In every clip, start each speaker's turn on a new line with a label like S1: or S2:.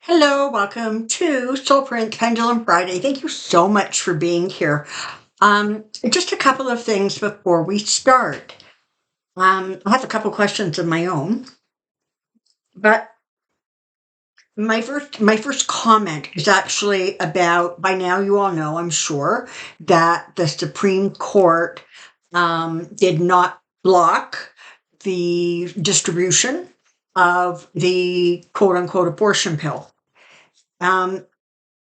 S1: Hello, welcome to Soulprint Pendulum Friday. Thank you so much for being here. Just a couple of things before we start. I have a couple questions of my own, but my first comment is actually about, by now you all know, I'm sure, that the Supreme Court did not block the distribution of the quote unquote abortion pill. Um,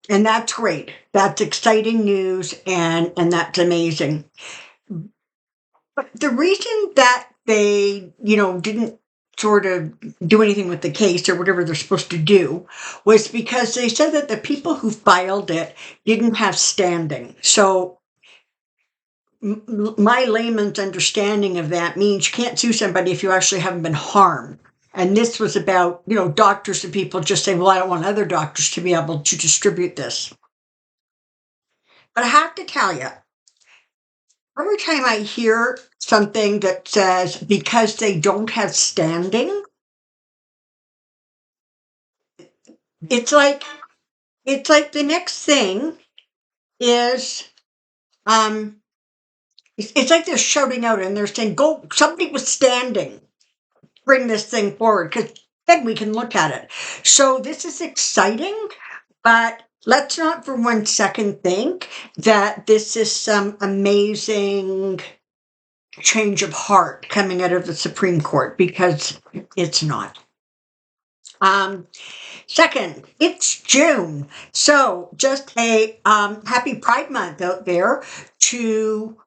S1: And that's great. That's exciting news and that's amazing. But the reason that they, didn't sort of do anything with the case or whatever they're supposed to do was because they said that the people who filed it didn't have standing. So my layman's understanding of that means you can't sue somebody if you actually haven't been harmed. And this was about, doctors and people just saying, well, I don't want other doctors to be able to distribute this. But I have to tell you, every time I hear something that says because they don't have standing, it's like the next thing is um it's like they're shouting out and they're saying, go, somebody was standing, bring this thing forward, because then we can look at it. So this is exciting, but let's not for one second think that this is some amazing change of heart coming out of the Supreme Court, because it's not. Um, Second, it's June. So just a happy Pride Month out there to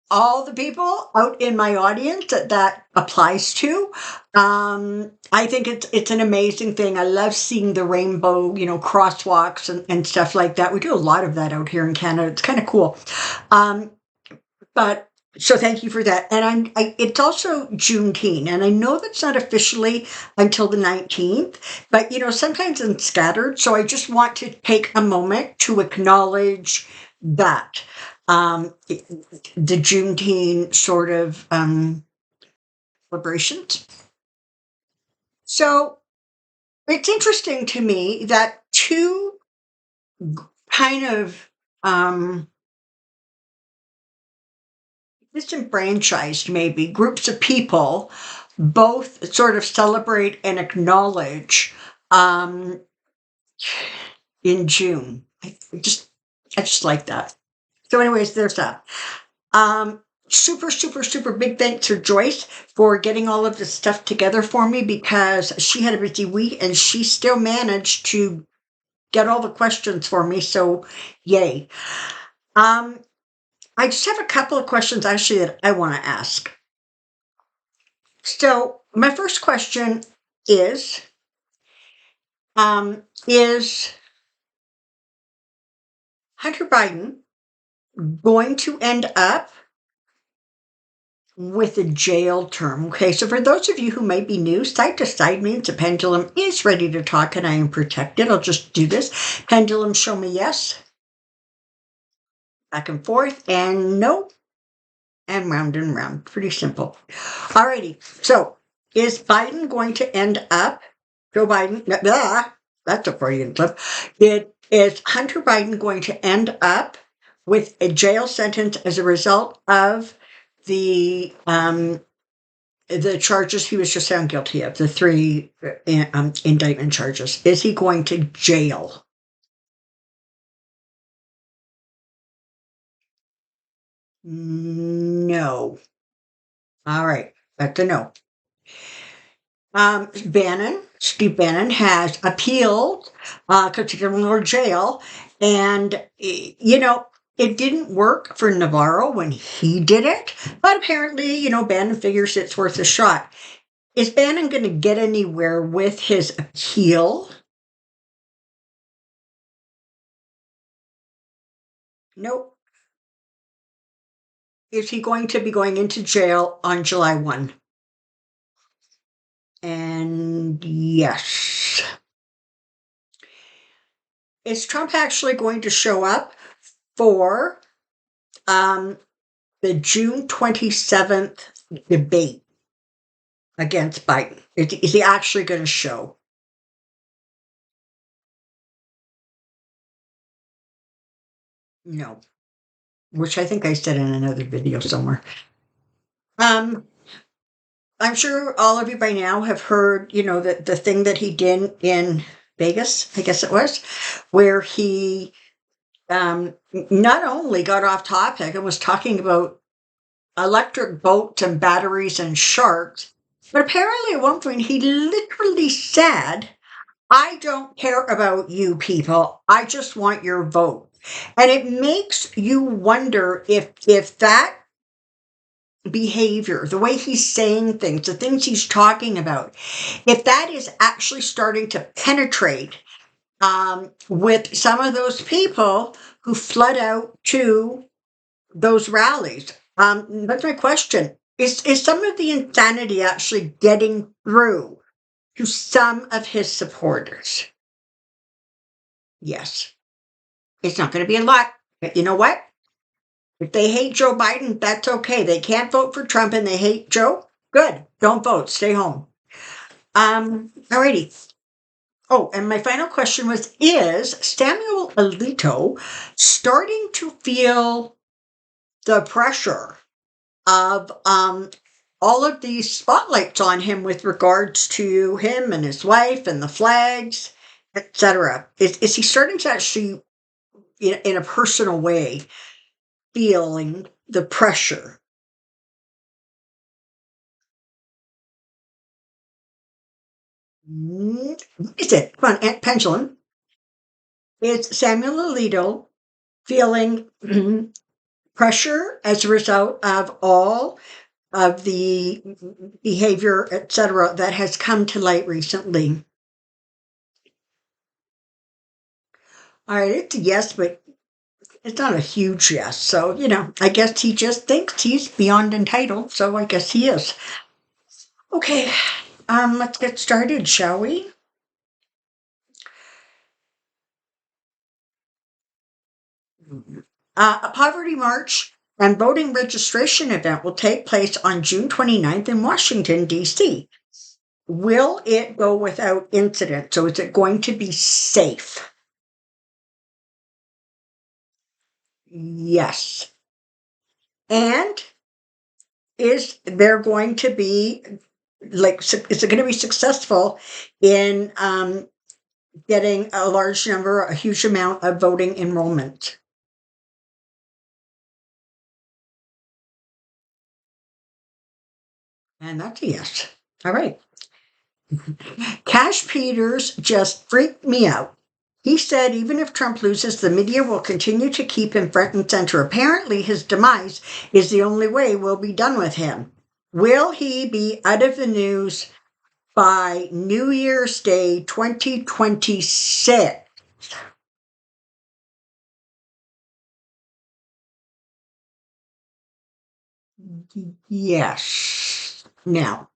S1: all the people out in my audience that applies to. I think it's an amazing thing. I love seeing the rainbow, crosswalks and stuff like that. We do a lot of that out here in Canada. It's kind of cool. Um, but so thank you for that. And it's also Juneteenth, and I know that's not officially until the 19th, but sometimes it's scattered. So I just want to take a moment to acknowledge that the Juneteenth sort of celebrations. So it's interesting to me that two kind of disenfranchised, maybe, groups of people both sort of celebrate and acknowledge um, in June. I just like that. So, anyways, there's that. Super, super, super big thanks to Joyce for getting all of this stuff together for me, because she had a busy week and she still managed to get all the questions for me. So, yay. Um, I just have a couple of questions actually that I want to ask. So my first question is, is Hunter Biden going to end up with a jail term? Okay, so for those of you who might be new, side to side means the pendulum is ready to talk and I am protected. I'll just do this. Pendulum, show me yes. Back and forth, and no, and round. Pretty simple. Alrighty, so is Biden going to end up, Joe Biden, that's a Freudian slip. Is Hunter Biden going to end up with a jail sentence as a result of the charges he was just found guilty of, the three indictment charges? Is he going to jail? No. All right, that's a no. Steve Bannon has appealed because he can go to jail. And, it didn't work for Navarro when he did it. But apparently, Bannon figures it's worth a shot. Is Bannon going to get anywhere with his appeal? Nope. Is he going to be going into jail on July 1? And yes. Is Trump actually going to show up for the June 27th debate against Biden? Is he actually going to show? No, which I think I said in another video somewhere. Um, I'm sure all of you by now have heard, the thing that he did in Vegas, I guess it was, where he not only got off topic and was talking about electric boats and batteries and sharks, but apparently at one point he literally said, I don't care about you people. I just want your vote. And it makes you wonder if that behavior, the way he's saying things, the things he's talking about, if that is actually starting to penetrate with some of those people who flood out to those rallies. That's my question. Is some of the insanity actually getting through to some of his supporters? Yes. It's not going to be a lot. But you know what? If they hate Joe Biden, that's okay. They can't vote for Trump and they hate Joe. Good. Don't vote. Stay home. Alrighty. Oh, and my final question was, is Samuel Alito starting to feel the pressure of all of these spotlights on him with regards to him and his wife and the flags, etc.? Is he starting to actually, in a personal way, feeling the pressure? What is it? Come on, Pendulum. Is Samuel Alito feeling pressure as a result of all of the behavior, etc., that has come to light recently? All right, it's a yes, but it's not a huge yes. So, I guess he just thinks he's beyond entitled. So I guess he is. Okay, let's get started, shall we? A poverty march and voting registration event will take place on June 29th in Washington, D.C. Will it go without incident? So is it going to be safe? Yes. And is there going to be, is it going to be successful in getting a large number, a huge amount of voting enrollment? And that's a yes. All right. Cash Peters just freaked me out. He said even if Trump loses, the media will continue to keep him front and center. Apparently, his demise is the only way we'll be done with him. Will he be out of the news by New Year's Day 2026? Yes. Now,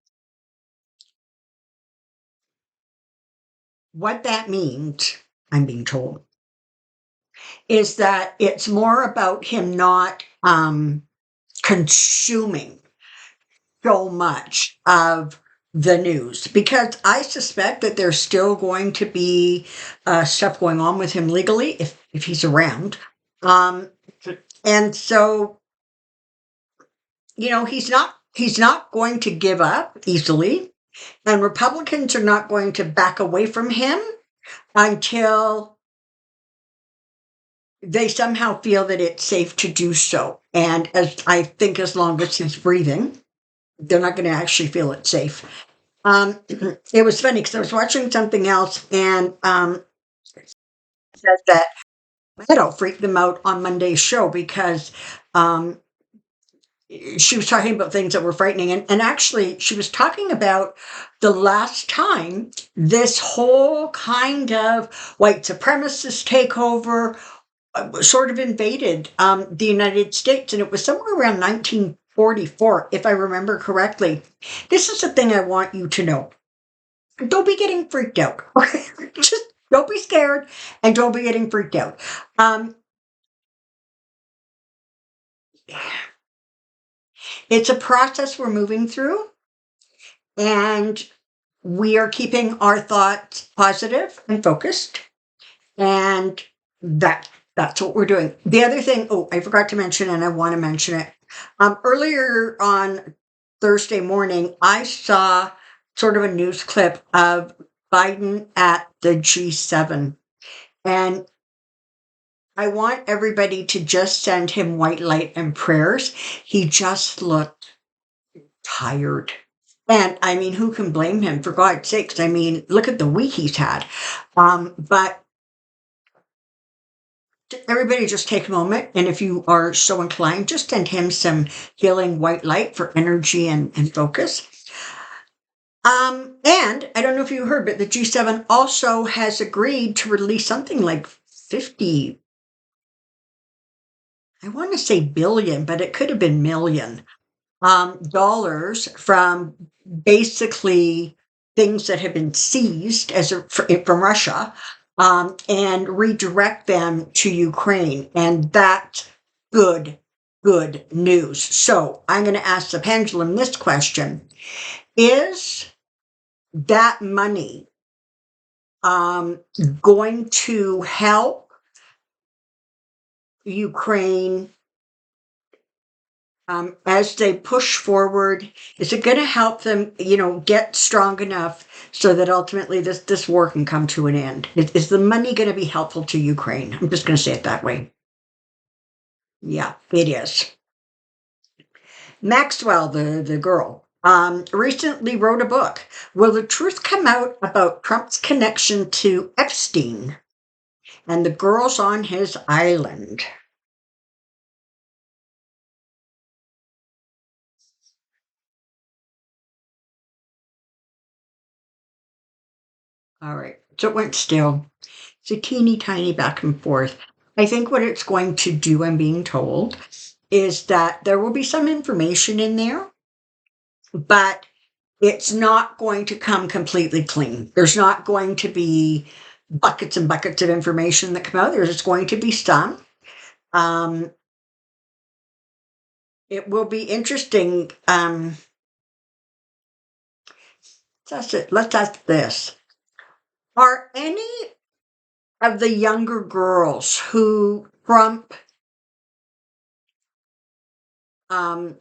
S1: what that means, I'm being told, is that it's more about him not consuming so much of the news, because I suspect that there's still going to be stuff going on with him legally if he's around. And so, he's not going to give up easily, and Republicans are not going to back away from him until they somehow feel that it's safe to do so. And as long as he's breathing, they're not going to actually feel it's safe. It was funny because I was watching something else, and said that Meadow freaked them out on Monday's show because she was talking about things that were frightening. And actually, she was talking about the last time this whole kind of white supremacist takeover sort of invaded the United States. And it was somewhere around 1944, if I remember correctly. This is the thing I want you to know. Don't be getting freaked out. Just don't be scared and don't be getting freaked out. It's a process we're moving through, and we are keeping our thoughts positive and focused, and that's That's what we're doing. The other thing, oh, I forgot to mention, and I want to mention it. Earlier on Thursday morning, I saw sort of a news clip of Biden at the G7. And I want everybody to just send him white light and prayers. He just looked tired. And I mean, who can blame him, for God's sakes? I mean, look at the week he's had. But everybody just take a moment, and if you are so inclined, just send him some healing white light for energy and focus. And I don't know if you heard, but the G7 also has agreed to release something like 50, I want to say billion, but it could have been million, dollars from basically things that have been seized from Russia, and redirect them to Ukraine. And that's good, good news. So I'm going to ask the pendulum this question. Is that money going to help Ukraine as they push forward? Is it going to help them, get strong enough so that ultimately this war can come to an end? Is the money going to be helpful to Ukraine? I'm just going to say it that way. Yeah, it is. Maxwell, the girl, recently wrote a book. Will the truth come out about Trump's connection to Epstein and the girls on his island? All right. So it went still. It's a teeny tiny back and forth. I think what it's going to do, I'm being told, is that there will be some information in there, but it's not going to come completely clean. There's not going to be buckets and buckets of information that come out. There's just going to be some. It will be interesting. Let's ask this. Are any of the younger girls who Trump had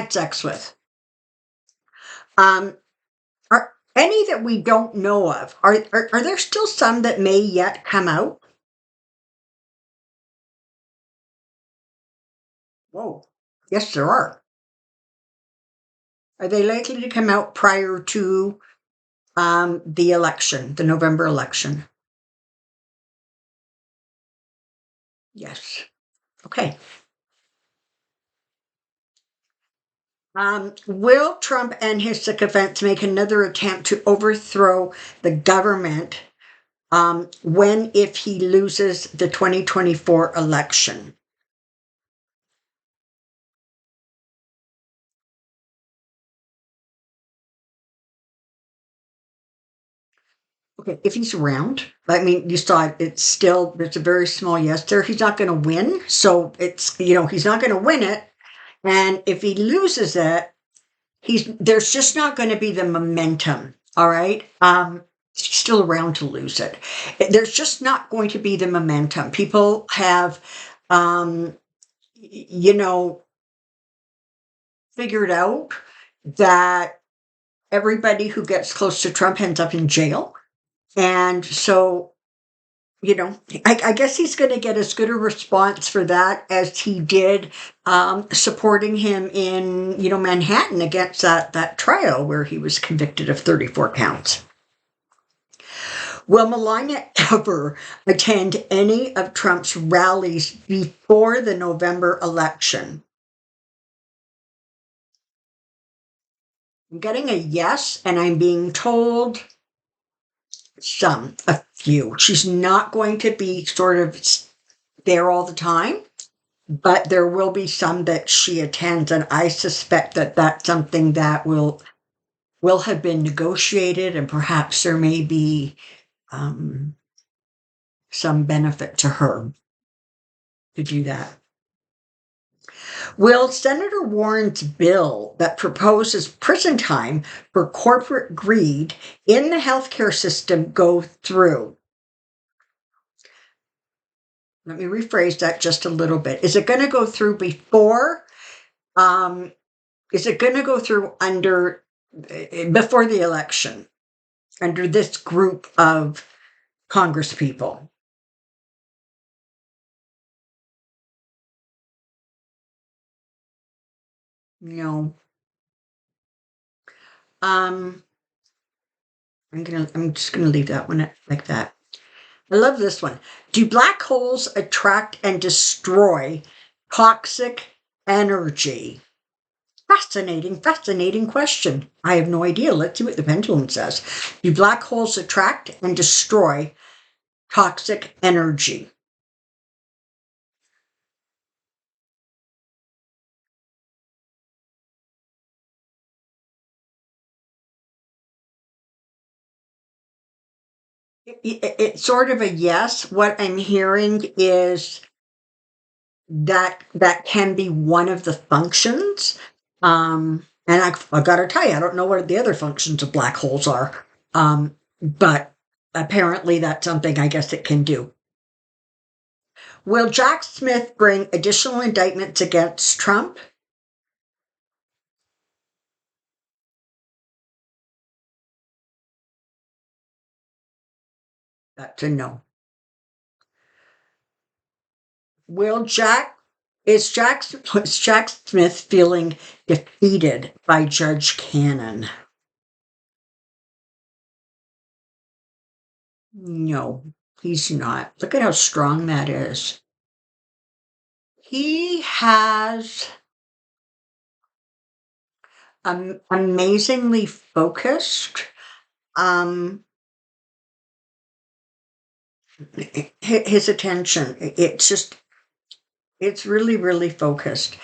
S1: sex with, are any that we don't know of, are there still some that may yet come out? Whoa. Yes, there are. Are they likely to come out prior to the election, the November election? Yes. Okay. Will Trump and his sycophants make another attempt to overthrow the government when, if he loses the 2024 election? Okay, if he's around, I mean, you saw there's a very small yes there. He's not going to win. So he's not going to win it. And if he loses it, there's just not going to be the momentum. All right. He's still around to lose it. There's just not going to be the momentum. People have, figured out that everybody who gets close to Trump ends up in jail. And so, I guess he's going to get as good a response for that as he did supporting him in, Manhattan against that trial where he was convicted of 34 counts. Will Melania ever attend any of Trump's rallies before the November election? I'm getting a yes, and I'm being told a few. She's not going to be sort of there all the time, but there will be some that she attends, and I suspect that that's something that will have been negotiated, and perhaps there may be some benefit to her to do that. Will Senator Warren's bill that proposes prison time for corporate greed in the healthcare system go through? Let me rephrase that just a little bit. Is it going to go through before? Is it going to go through under before the election under this group of Congress people? No. Um, I'm just gonna leave that one like that. I love this one. Do black holes attract and destroy toxic energy? Fascinating question. I have no idea. Let's see what the pendulum says. Do black holes attract and destroy toxic energy? It's sort of a yes. What I'm hearing is that can be one of the functions. And I got to tell you, I don't know what the other functions of black holes are. But apparently that's something I guess it can do. Will Jack Smith bring additional indictments against Trump? That's a no. Will Jack is Jack Smith feeling defeated by Judge Cannon? No, he's not. Look at how strong that is. He has amazingly focused. Um, his attention. It's really, really focused.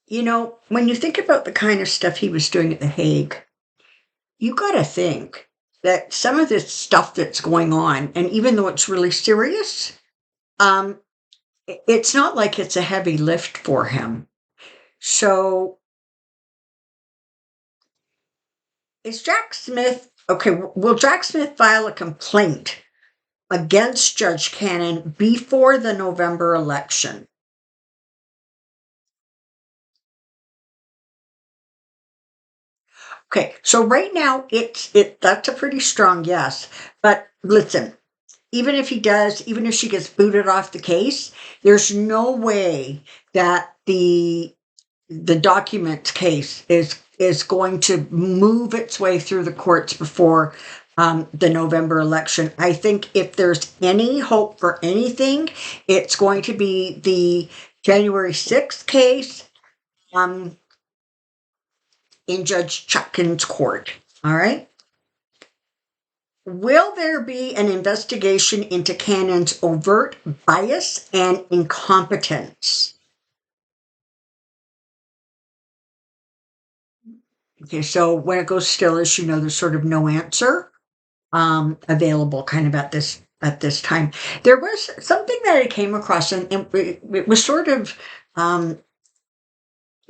S1: You know, when you think about the kind of stuff he was doing at The Hague, you got to think that some of this stuff that's going on, and even though it's really serious, um, it's not like it's a heavy lift for him. So is Jack Smith okay? Will Jack Smith file a complaint against Judge Cannon before the November election? Okay, so right now that's a pretty strong yes. But listen, even if he does, even if she gets booted off the case, there's no way that the document case is going to move its way through the courts before the November election. I think if there's any hope for anything, it's going to be the January 6th case um, in Judge Chutkan's court. All right. Will there be an investigation into Cannon's overt bias and incompetence? Okay, so when it goes still, as you know, there's sort of no answer available kind of at this time. There was something that I came across, and it was sort of, um,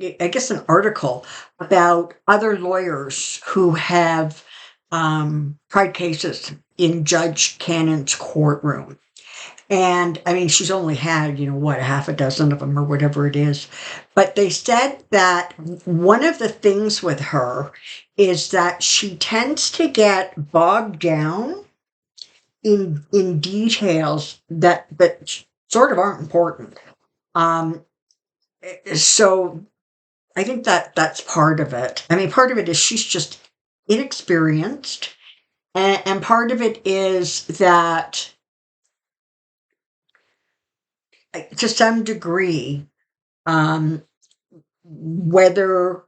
S1: I guess, an article about other lawyers who have tried cases in Judge Cannon's courtroom. And I mean, she's only had, what, a half a dozen of them or whatever it is. But they said that one of the things with her is that she tends to get bogged down in details that sort of aren't important. Um, so I think that's part of it. I mean, part of it is she's just inexperienced, and part of it is that to some degree, um, whether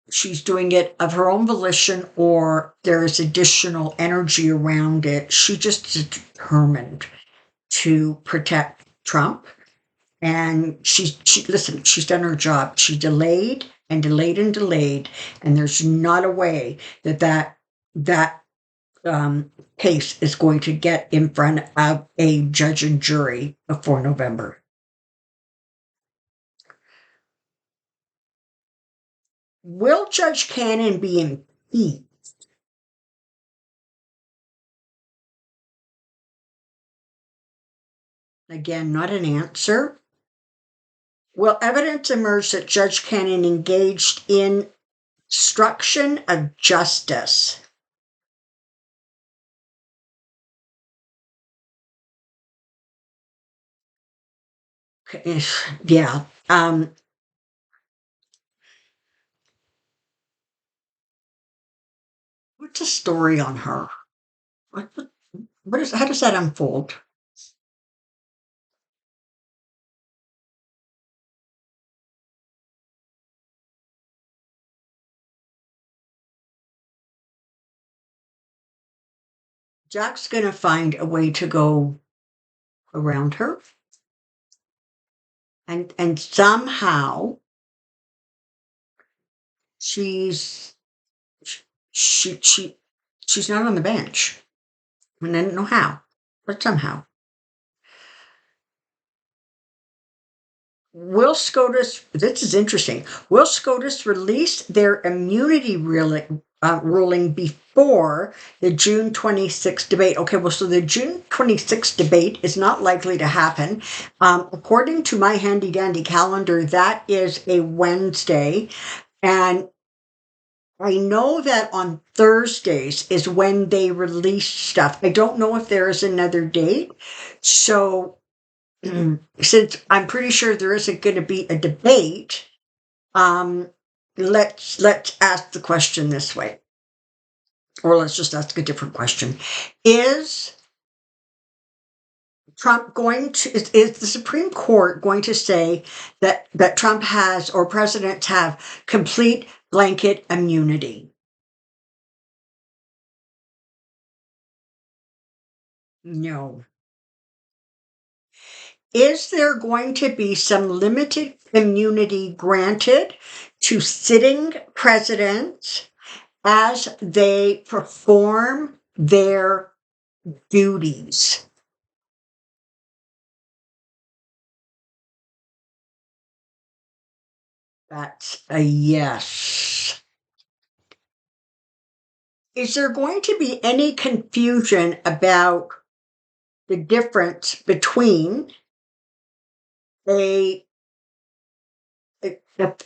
S1: she's doing it of her own volition or there's additional energy around it, she just is determined to protect Trump. And listen, she's done her job. She delayed and delayed and delayed, and there's not a way that case is going to get in front of a judge and jury before November. Will Judge Cannon be impeached? Again, not an answer. Will evidence emerge that Judge Cannon engaged in obstruction of justice? Yeah. What's the story on her? What is? How does that unfold? Jack's going to find a way to go around her, and somehow she's she she she's not on the bench. And I don't know how, but somehow. Will SCOTUS, this is interesting, will SCOTUS release their immunity ruling before the June 26th debate? Okay, well, so the June 26th debate is not likely to happen. According to my handy dandy calendar, that is a Wednesday. And I know that on Thursdays is when they release stuff. I don't know if there is another date. So since I'm pretty sure there isn't going to be a debate, um, let's ask the question this way, or let's just ask a different question: Is Trump going to? Is the Supreme Court going to say that Trump has or presidents have complete blanket immunity? No. Is there going to be some limited immunity granted to sitting presidents as they perform their duties? That's a yes. Is there going to be any confusion about the difference between a,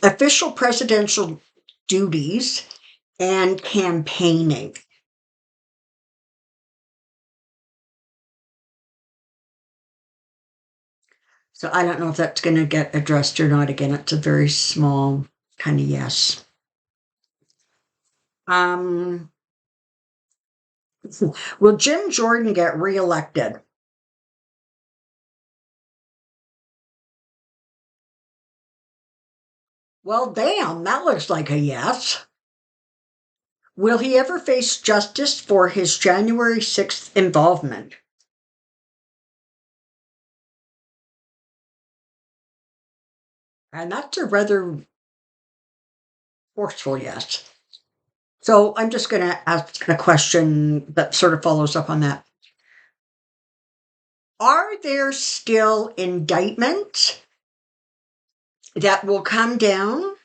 S1: official presidential duties and campaigning? So I don't know if that's going to get addressed or not. Again, it's a very small kind of yes. Um, will Jim Jordan get reelected? Well, damn, that looks like a yes. Will he ever face justice for his January 6th involvement? And that's a rather forceful yes. So I'm just going to ask a question that sort of follows up on that. Are there still indictments that will come down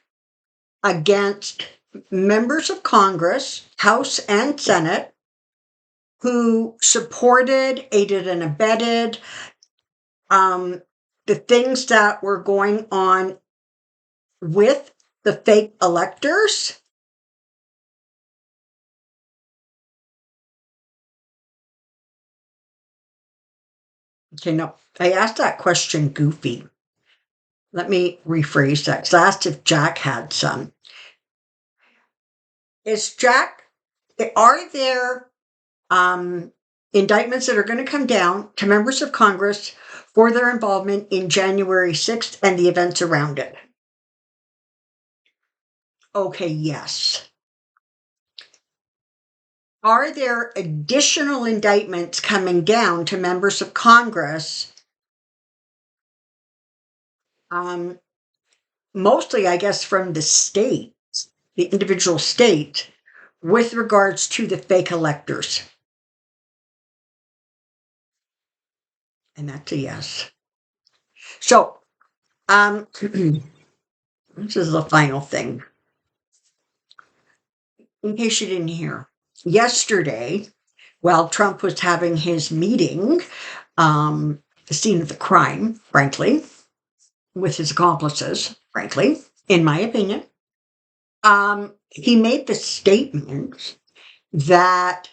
S1: against members of Congress, House and Senate, who supported, aided, and abetted the things that were going on with the fake electors? Okay, no, I asked that question goofy. Let me rephrase that, because I asked if Jack had some. Are there indictments that are going to come down to members of Congress for their involvement in January 6th and the events around it? Okay, yes. Are there additional indictments coming down to members of Congress? Mostly, I guess, from the state, the individual state, with regards to the fake electors. And that's a yes. So, this is the final thing. In case you didn't hear, yesterday, while Trump was having his meeting the scene of the crime, frankly, with his accomplices, frankly, in my opinion. He made the statement that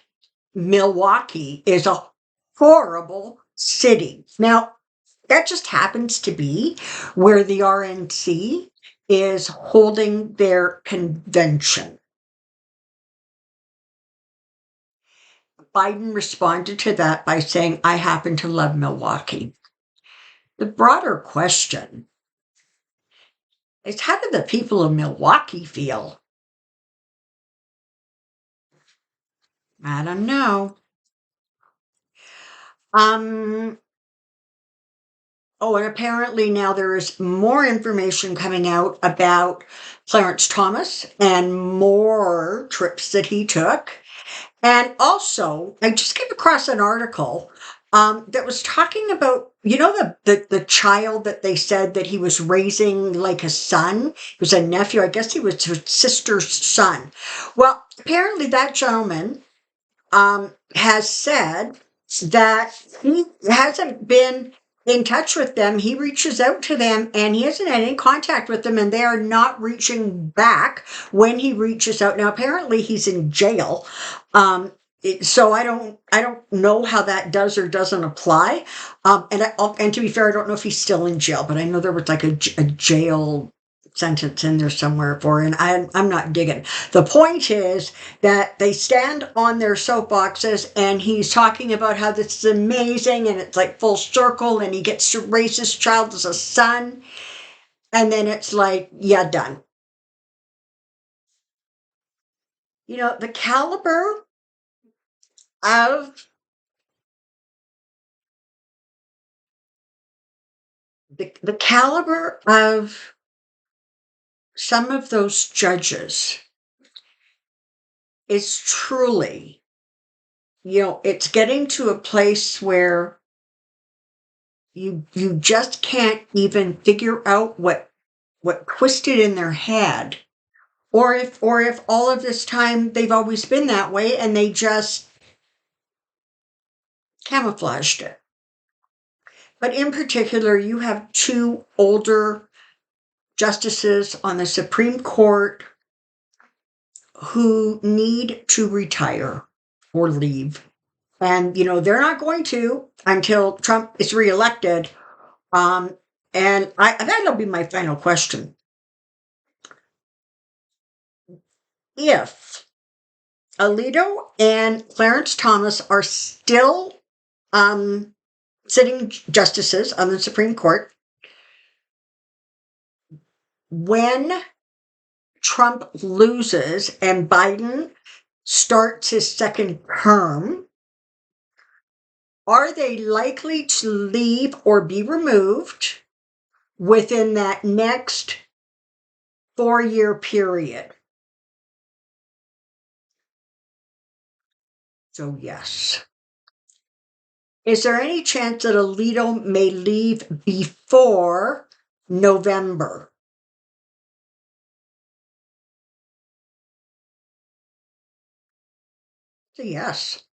S1: Milwaukee is a horrible city. Now, that just happens to be where the RNC is holding their convention. Biden responded to that by saying, I happen to love Milwaukee. The broader question is, how do the people of Milwaukee feel? I don't know. Oh, and apparently now there is more information coming out about Clarence Thomas and more trips that he took. And also, I just came across an article that was talking about, the child that they said that he was raising like a son. He was a nephew. I guess he was his sister's son. Well, apparently that gentleman has said that he hasn't been in touch with them. He reaches out to them and he hasn't had any contact with them, and they are not reaching back when he reaches out. Now, apparently he's in jail. So I don't know how that does or doesn't apply. And to be fair, I don't know if he's still in jail, but I know there was like a jail sentence in there somewhere for, and I'm not digging. The point is that they stand on their soapboxes and he's talking about how this is amazing and it's like full circle and he gets to raise his child as a son. And then it's like, yeah, done. The caliber of the caliber of some of those judges is truly, it's getting to a place where you just can't even figure out what twisted in their head, or if all of this time they've always been that way and they just camouflaged it. But in particular, you have two older justices on the Supreme Court who need to retire or leave. And, they're not going to until Trump is reelected. And that'll be my final question. If Alito and Clarence Thomas are still sitting justices on the Supreme Court, when Trump loses and Biden starts his second term, are they likely to leave or be removed within that next 4-year period? So yes. Is there any chance that Alito may leave before November? So yes.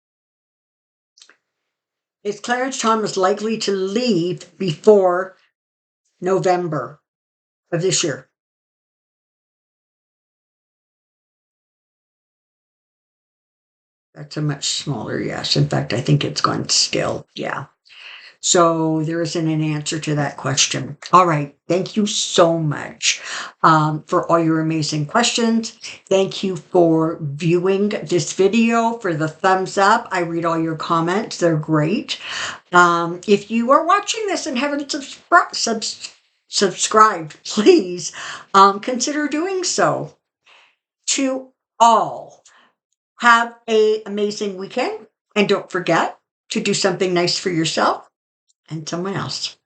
S1: Is Clarence Thomas likely to leave before November of this year? That's a much smaller yes. In fact, I think it's gone still. Yeah. So there isn't an answer to that question. All right. Thank you so much for all your amazing questions. Thank you for viewing this video, for the thumbs up. I read all your comments. They're great. If you are watching this and haven't subscribed, please consider doing so. To all, have an amazing weekend. And don't forget to do something nice for yourself and someone else.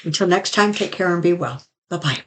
S1: Until next time, take care and be well. Bye-bye.